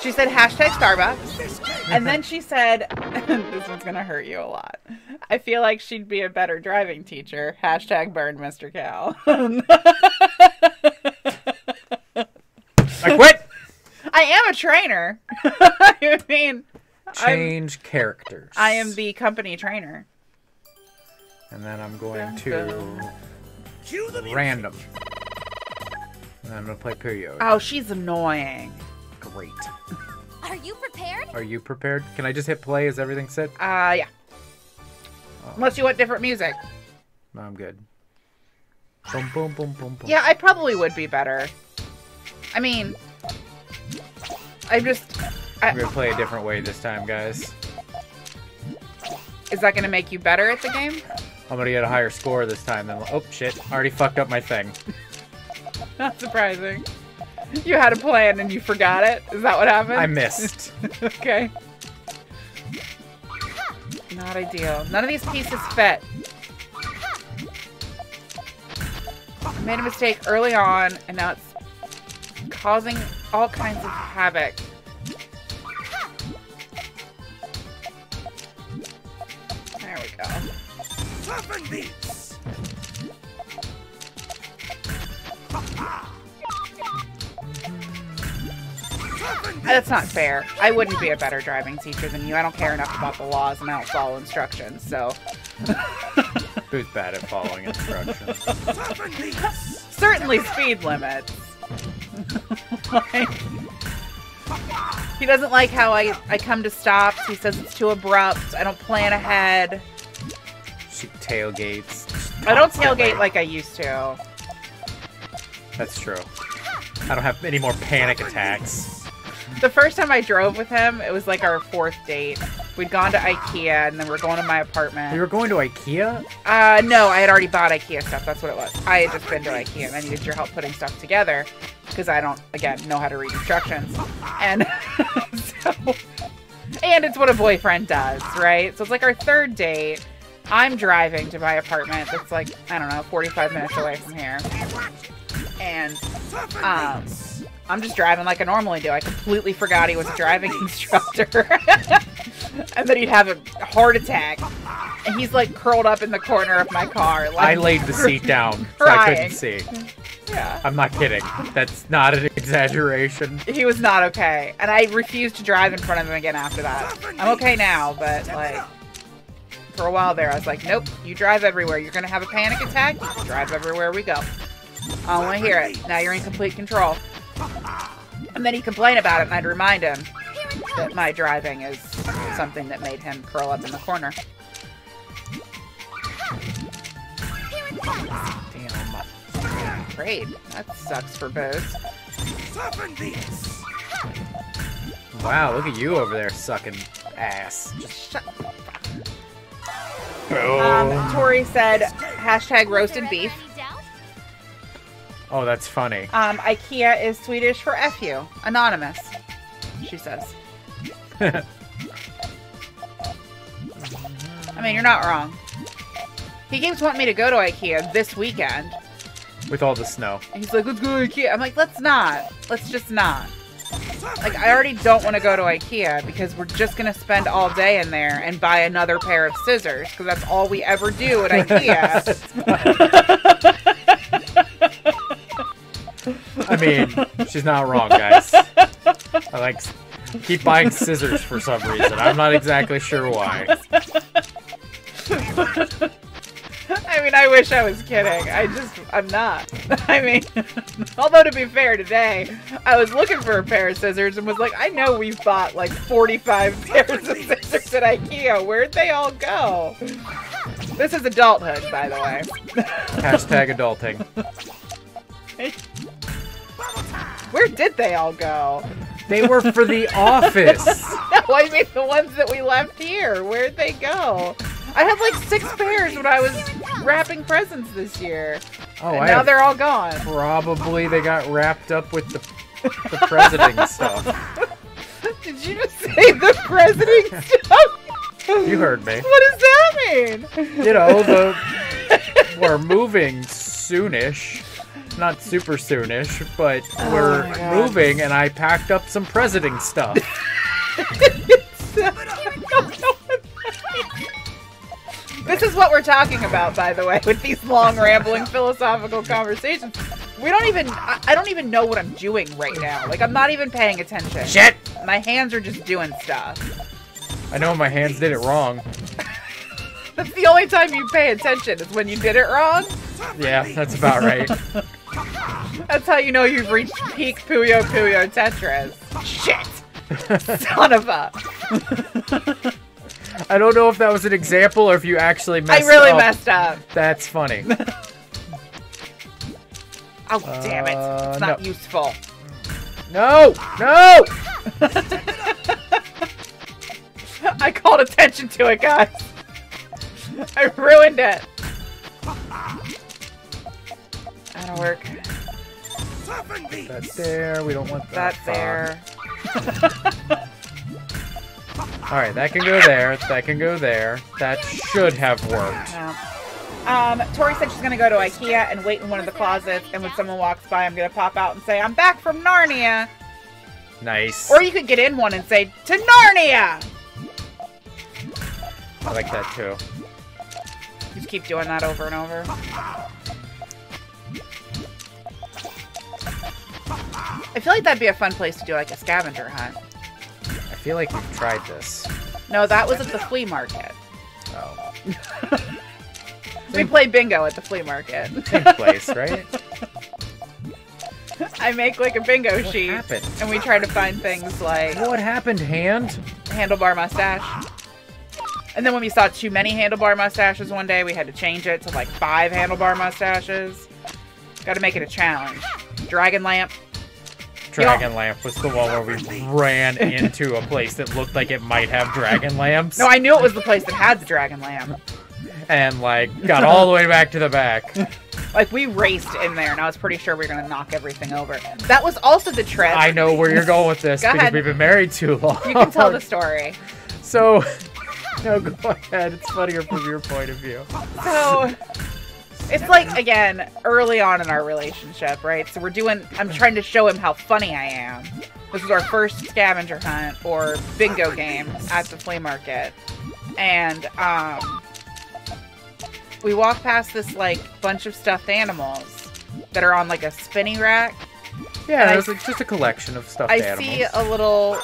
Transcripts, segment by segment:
She said hashtag Starbucks. And then she said, this one's going to hurt you a lot. I feel like she'd be a better driving teacher. Hashtag burn Mr. Cow. I quit! I am a trainer. I mean... Change characters. I am the company trainer. And then I'm going to random. And I'm going to play Puyo. Oh, she's annoying. Great. Are you prepared? Are you prepared? Can I just hit play? Is everything set? Yeah. Oh. Unless you want different music. No, I'm good. Boom, boom, boom, boom, boom. Yeah, I probably would be better. I mean... I'm going to play a different way this time, guys. Is that going to make you better at the game? I'm going to get a higher score this time than... Oh, shit. Already fucked up my thing. Not surprising. You had a plan and you forgot it? Is that what happened? I missed. Okay. Not ideal. None of these pieces fit. I made a mistake early on, and now it's causing all kinds of havoc. There we go. That's not fair. I wouldn't be a better driving teacher than you. I don't care enough about the laws and I don't follow instructions, so... Who's bad at following instructions? Certainly speed limits. Like, he doesn't like how I come to stops. He says it's too abrupt. I don't plan ahead. She tailgates. I don't tailgate like I used to. That's true. I don't have any more panic attacks. The first time I drove with him, it was like our 4th date. We'd gone to IKEA, and then we're going to my apartment. We were going to IKEA? No, I had already bought IKEA stuff. That's what it was. I had just been to IKEA, and I needed your help putting stuff together, because I don't, again, know how to read instructions. And and it's what a boyfriend does, right? So it's like our 3rd date. I'm driving to my apartment that's like, I don't know, 45 minutes away from here. And, I'm just driving like I normally do. I completely forgot he was a driving instructor. And then he'd have a heart attack. And he's like curled up in the corner of my car. Like, I laid the seat down so I couldn't see. Yeah. I'm not kidding. That's not an exaggeration. He was not okay. And I refused to drive in front of him again after that. I'm okay now, but like, for a while there, I was like, nope, you drive everywhere. You're going to have a panic attack? You drive everywhere we go. I don't want to hear it. Now you're in complete control. And then he'd complain about it, and I'd remind him that my driving is something that made him curl up in the corner. Damn. Great. That sucks for Booze. Wow, look at you over there sucking ass. Just shut up. Tori said, hashtag roasted beef. Oh, that's funny. IKEA is Swedish for F you. Anonymous, she says. I mean, you're not wrong. He keeps wanting me to go to IKEA this weekend. With all the snow. And he's like, let's go to IKEA. I'm like, let's not. Let's just not. Like, I already don't want to go to IKEA because we're just going to spend all day in there and buy another pair of scissors because that's all we ever do at IKEA. I mean, she's not wrong, guys. I like keep buying scissors for some reason. I'm not exactly sure why. I mean, I wish I was kidding. I'm not. I mean, although to be fair, today, I was looking for a pair of scissors and was like, I know we've bought like 45 pairs of scissors at IKEA. Where'd they all go? This is adulthood, by the way. Hashtag adulting. Where did they all go? They were for the office. No, I mean the ones that we left here. Where'd they go? I had like 6 pairs when I was wrapping presents this year. Oh, and now they're all gone. Probably they got wrapped up with the president stuff. Did you just say the president stuff? You heard me. What does that mean? You know, we're moving soonish. not super soonish, but we're my God. moving, and I packed up some presenting stuff. This is what we're talking about, by the way, with these long, rambling, philosophical conversations. We don't even, I don't even know what I'm doing right now. Like, I'm not even paying attention. Shit! My hands are just doing stuff. I know my hands did it wrong. That's the only time you pay attention, is when you did it wrong. Yeah, that's about right. That's how you know you've reached peak Puyo Puyo Tetris. Shit! Son of a... I don't know if that was an example or if you actually messed up. I really messed up. That's funny. Oh, damn it. It's not useful. No! No! I called attention to it, guys. I ruined it. That'll work. That's there. We don't want that. That's there. Alright, that can go there. That can go there. That should have worked. Yeah. Tori said she's gonna go to IKEA and wait in one of the closets, and when someone walks by, I'm gonna pop out and say, I'm back from Narnia. Nice. Or you could get in one and say, to Narnia! I like that too. Just keep doing that over and over. I feel like that'd be a fun place to do like a scavenger hunt. I feel like we've tried this. No, that was at the flea market. Oh. We play bingo at the flea market. Same place, right? I make like a bingo What sheet, happened? and we try to find things like What happened, hand? handlebar mustache. And then when we saw too many handlebar mustaches one day, we had to change it to like 5 handlebar mustaches. Got to make it a challenge. Dragon lamp. Dragon lamp was the one where we ran into a place that looked like it might have dragon lamps. No, I knew it was the place that had the dragon lamp. And, like, got all the way back to the back. Like, we raced in there, and I was pretty sure we were going to knock everything over. That was also the trip. I know where you're going with this Go because ahead. we've been married too long. You can tell the story. So, no, go ahead. It's funnier from your point of view. So, it's like, again, early on in our relationship, right? So I'm trying to show him how funny I am. This was our first scavenger hunt or bingo game at the flea market. And, we walk past this, like, bunch of stuffed animals that are on, like, a spinny rack. Yeah, it was like just a collection of stuffed animals. I see a little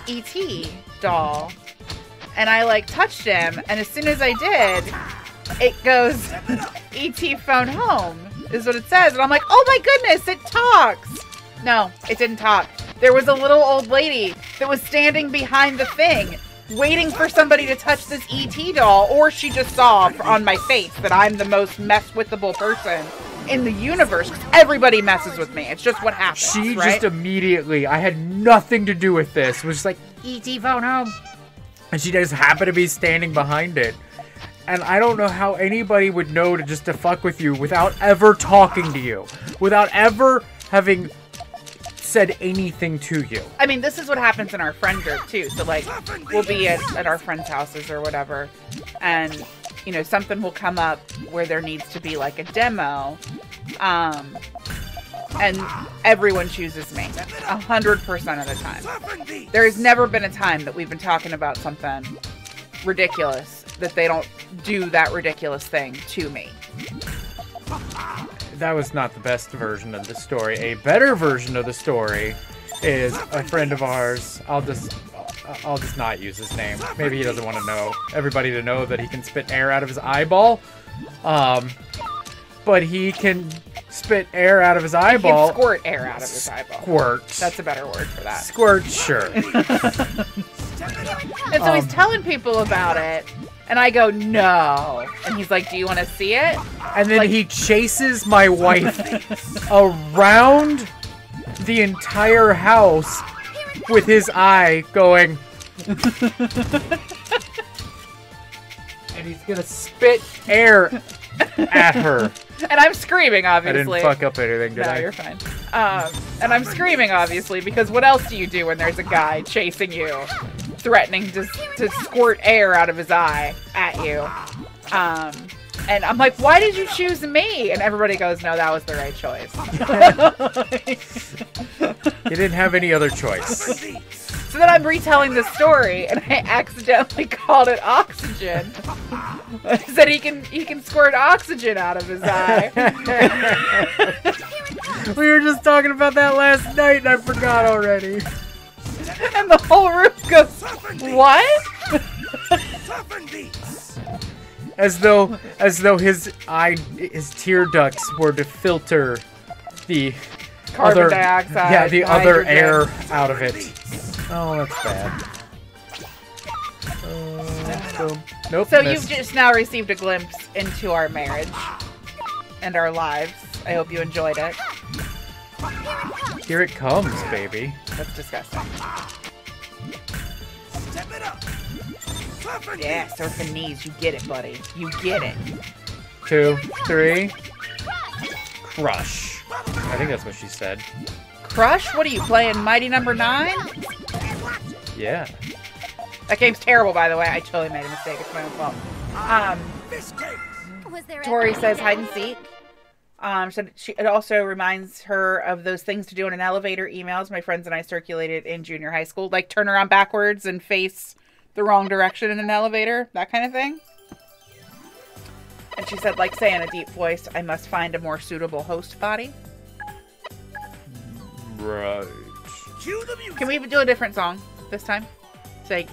E.T. doll, and I, like, touched him, and as soon as I did, it goes, E.T. phone home, is what it says. And I'm like, oh my goodness, it talks! No, it didn't talk. There was a little old lady that was standing behind the thing, waiting for somebody to touch this E.T. doll, or she just saw on my face that I'm the most mess-withable person in the universe. 'Cause everybody messes with me. It's just what happens, She right? just immediately, I had nothing to do with this, was just like, E.T. phone home. And she just happened to be standing behind it. And I don't know how anybody would know to just to fuck with you without ever talking to you. Without ever having said anything to you. I mean, this is what happens in our friend group, too. So, like, we'll be at our friends' houses or whatever, and, you know, something will come up where there needs to be, like, a demo, and everyone chooses me 100% of the time. There has never been a time that we've been talking about something ridiculous that they don't do that ridiculous thing to me. That was not the best version of the story. A better version of the story is a friend of ours. I'll just not use his name. Maybe he doesn't want to know everybody to know that he can spit air out of his eyeball. But he can spit air out of his eyeball. He can squirt air out of his eyeball. Squirt. That's a better word for that. Squirt, sure. And so he's telling people about it, and I go, no. And he's like, do you want to see it? And then he chases my wife around the entire house with his eye going. And he's gonna spit air at her. And I'm screaming, obviously. I didn't fuck up anything, did I? No, you're fine. And I'm screaming, obviously, because what else do you do when there's a guy chasing you, threatening to squirt air out of his eye at you? And I'm like, why did you choose me? And everybody goes, no, that was the right choice. You didn't have any other choice. So then I'm retelling the story, and I accidentally called it oxygen. I said he can squirt oxygen out of his eye. We were just talking about that last night, and I forgot already. And the whole room goes, what? As though his tear ducts were to filter the Carbon other, dioxide. yeah, the other nitrogen. air out of it. Oh, that's bad. Nope. So missed. you've just now received a glimpse into our marriage and our lives. I hope you enjoyed it. Here it comes, baby. That's disgusting. Yeah, surfing knees. You get it, buddy. You get it. 2, 3. Crush. I think that's what she said. Crush? What are you playing? Mighty Number 9? Yeah. That game's terrible, by the way. I totally made a mistake. It's my own fault. Was there Tori says hide and seek. It also reminds her of those things to do in an elevator emails my friends and I circulated in junior high school. Like turn around backwards and face the wrong direction in an elevator. That kind of thing. And she said, like, say in a deep voice, I must find a more suitable host body. Right. Can we do a different song this time? Say,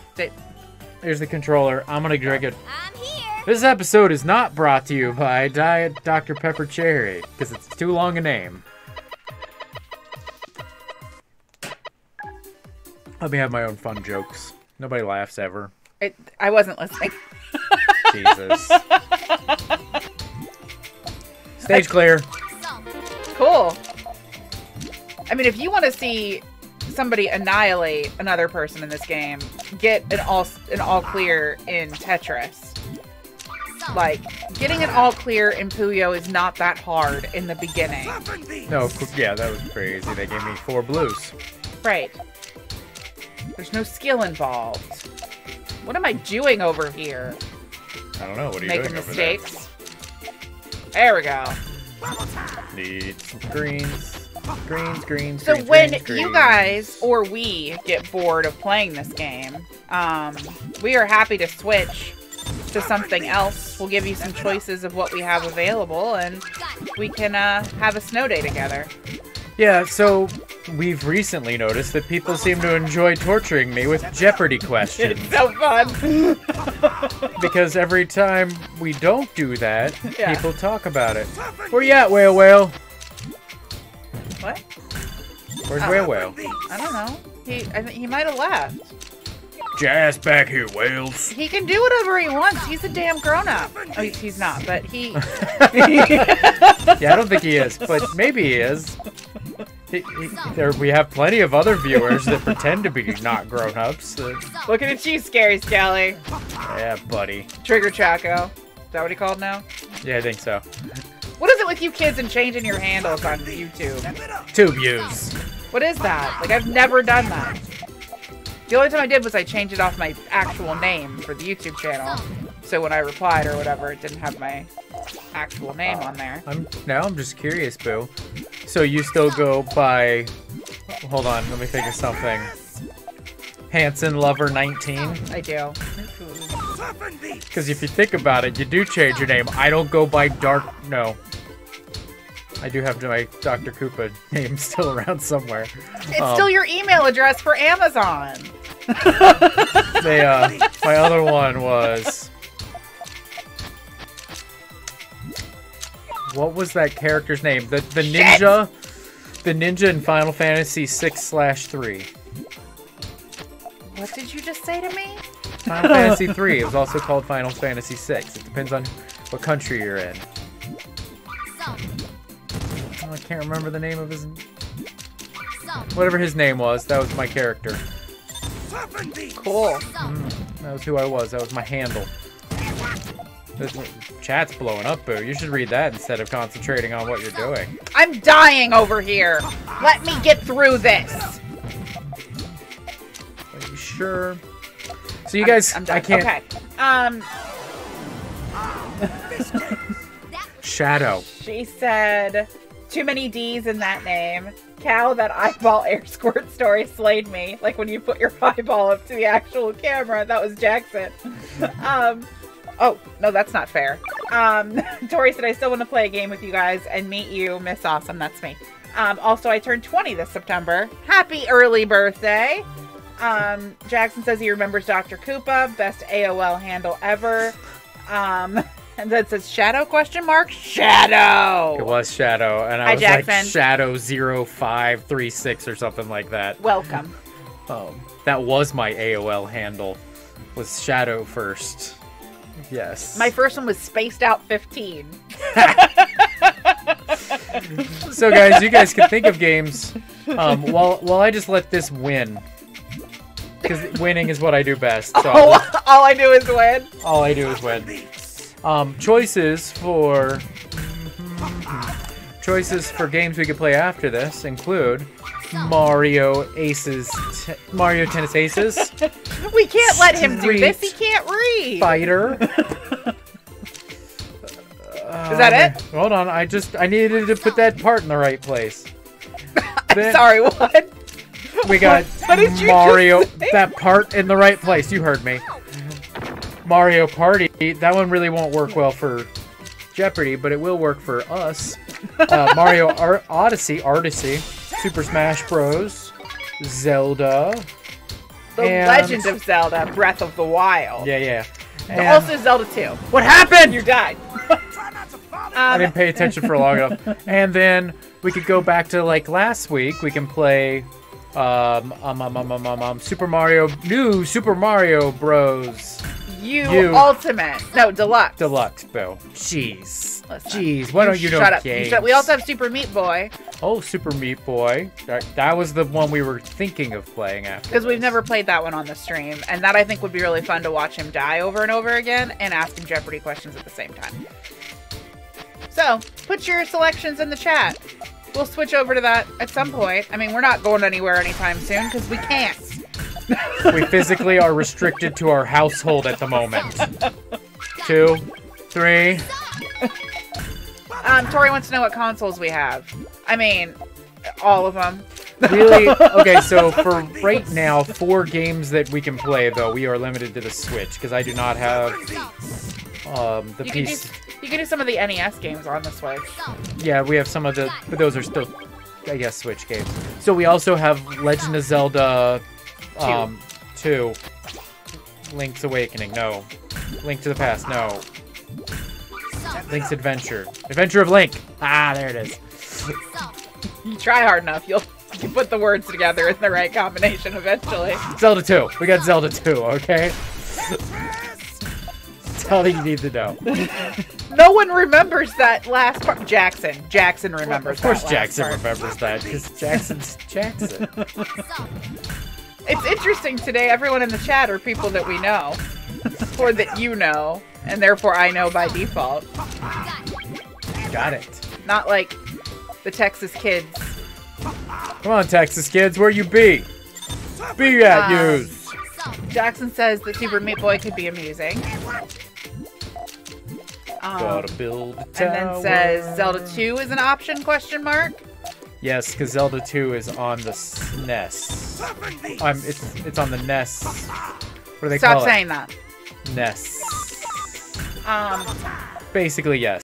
Here's the controller. I'm gonna drink it. I'm here. This episode is not brought to you by Diet Dr. Pepper Cherry, because it's too long a name. Let me have my own fun jokes. Nobody laughs ever. I wasn't listening. Jesus. Stage clear. Cool. I mean, if you want to see somebody annihilate another person in this game, get an all clear in Tetris. Like, getting an all clear in Puyo is not that hard in the beginning. No, yeah, that was crazy. They gave me 4 blues. Right. There's no skill involved. What am I doing over here? I don't know. What are you Making doing mistakes. There we go. over there? Need some greens. Greens. So greens, when greens, you greens. guys or we get bored of playing this game, we are happy to switch to something else. We'll give you some choices of what we have available, and we can have a snow day together. Yeah, so we've recently noticed that people seem to enjoy torturing me with Jeopardy questions. It's so fun. Because every time we don't do that, Yeah. people talk about it. Where you at, Whale Whale? What? Where's Whale Whale? I don't know. I think he might have left. Get your ass back here, whales. He can do whatever he wants. He's a damn grown-up. Oh, he's not, but he... Yeah, I don't think he is, but maybe he is. We have plenty of other viewers that pretend to be not grown-ups. Looking at you, Scary Skelly. Yeah, buddy. Trigger Chaco. Is that what he called now? Yeah, I think so. What is it with you kids and changing your handles on YouTube? 2 views. What is that? Like, I've never done that. The only time I did was I changed it off my actual name for the YouTube channel. So when I replied or whatever, it didn't have my actual name on there. Now I'm just curious, Boo. So you still go by... Hold on, let me think of something. Hanson Lover 19? I do. Because if you think about it, you do change your name. I don't go by Dark... No. I do have my Dr. Koopa name still around somewhere. It's still your email address for Amazon. My other one was... What was that character's name? The ninja? The ninja in Final Fantasy 6/3. What did you just say to me? Final Fantasy 3. It was also called Final Fantasy 6. It depends on what country you're in. Oh, I can't remember the name of his... Whatever his name was, that was my character. Cool. That was who I was. That was my handle. The chat's blowing up, Boo. You should read that instead of concentrating on what you're doing. I'm dying over here. Let me get through this. Are you sure? So you guys, I'm done. I can't... Okay. Shadow. She said, too many D's in that name. Cow, that eyeball air squirt story slayed me. Like when you put your eyeball up to the actual camera. That was Jackson. Oh, no, that's not fair. Tori said, I still want to play a game with you guys and meet you, Miss Awesome. That's me. Also, I turned 20 this September. Happy early birthday. Jackson says he remembers Dr. Koopa. Best AOL handle ever. And then it says Shadow question mark? Shadow! It was Shadow, and I was Jackson. like Shadow 0536 or something like that. Welcome. That was my AOL handle. Was Shadow first. Yes. My first one was Spaced Out 15. So guys, you guys can think of games while I just let this win. Because winning is what I do best. So all I do is win. All I do is win. Choices for games we could play after this include Mario Tennis Aces. We can't let him do this. He can't read. Fighter. Is that it? Hold on. I needed to put that part in the right place. I'm sorry, what? We got What did you Mario. just say? That part in the right place. You heard me. Mario Party. That one really won't work well for Jeopardy, but it will work for us. Mario Odyssey, Super Smash Bros, Zelda, The Legend of Zelda, Breath of the Wild. Yeah. And also Zelda 2. What happened? You died. I didn't pay attention for long enough. And then we could go back to like last week. We can play Super Mario Bros. You Ultimate. No, Deluxe. Deluxe, Bill. Jeez. Listen, Jeez. Why don't you know shut up. games? We also have Super Meat Boy. Oh, Super Meat Boy. That was the one we were thinking of playing after. Because we've never played that one on the stream. And that I think would be really fun to watch him die over and over again and ask him Jeopardy questions at the same time. So, put your selections in the chat. We'll switch over to that at some point. I mean, we're not going anywhere anytime soon because we can't. We physically are restricted to our household at the moment. 2, 3. Tori wants to know what consoles we have. I mean, all of them. Really? Okay, so for right now, 4 games that we can play, though, we are limited to the Switch, because I do not have the PC. You can do some of the NES games on the Switch. Yeah, we have some of the, but those are still, I guess, Switch games. So we also have Legend of Zelda 2. Link's Awakening, no. Link to the Past, no. Link's Adventure. Adventure of Link! Ah, there it is. You try hard enough, you put the words together in the right combination eventually. Zelda 2. We got Zelda 2, okay? That's all you need to know. No one remembers that last part. Jackson remembers that. Of course Jackson remembers that, because Jackson's Jackson. It's interesting today, everyone in the chat are people that we know. Or that you know. And therefore I know by default. Got it. Not like the Texas kids. Come on, Texas kids, where you be? Be at yous. Jackson says that Super Meat Boy could be amusing. Gotta build a tower. And then says Zelda 2 is an option, question mark? Yes, because Zelda 2 is on the SNES. It's on the NES. What do they call it? Stop saying that. NES. Basically, yes.